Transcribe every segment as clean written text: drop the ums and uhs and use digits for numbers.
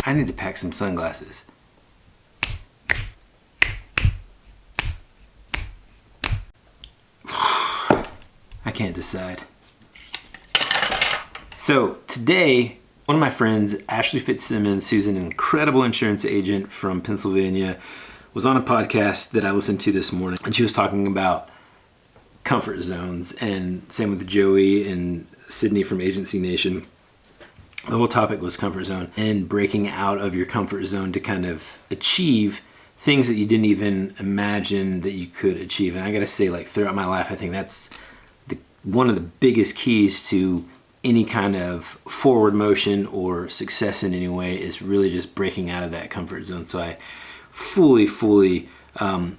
I need to pack some sunglasses. I can't decide. So today, one of my friends, Ashley Fitzsimmons, who's an incredible insurance agent from Pennsylvania, was on a podcast that I listened to this morning, and she was talking about comfort zones, and same with Joey and Sydney from Agency Nation. The whole topic was comfort zone and breaking out of your comfort zone to kind of achieve things that you didn't even imagine that you could achieve. And I gotta say, like, throughout my life, I think that's one of the biggest keys to any kind of forward motion or success in any way is really just breaking out of that comfort zone. So I fully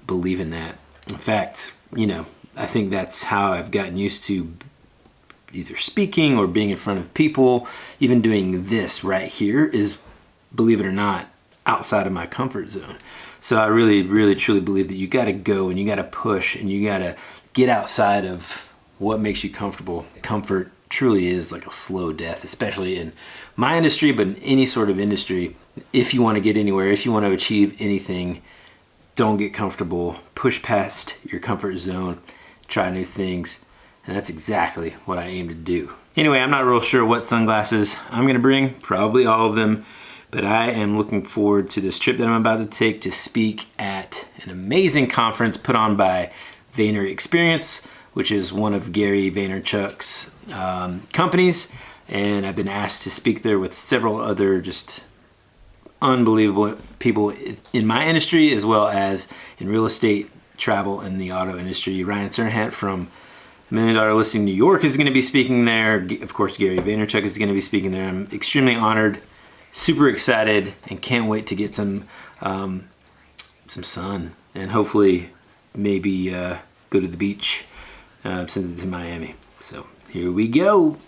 believe in that. In fact, I think that's how I've gotten used to either speaking or being in front of people. Even doing this right here is, believe it or not, outside of my comfort zone. So I really truly believe that you got to go and you got to push and you got to get outside of what makes you comfortable. Comfort truly is like a slow death, especially in my industry, but in any sort of industry. If you want to get anywhere, if you want to achieve anything, don't get comfortable. Push past your comfort zone, try new things. And that's exactly what I aim to do. Anyway, I'm not real sure what sunglasses I'm gonna bring, probably all of them, but I am looking forward to this trip that I'm about to take to speak at an amazing conference put on by Vayner Experience, which is one of Gary Vaynerchuk's companies. And I've been asked to speak there with several other just unbelievable people in my industry, as well as in real estate, travel, and the auto industry. Ryan Serhant from $1 Million Listing New York is going to be speaking there. Of course, Gary Vaynerchuk is going to be speaking there. I'm extremely honored, super excited, and can't wait to get some sun and hopefully maybe go to the beach since it's in Miami. So here we go.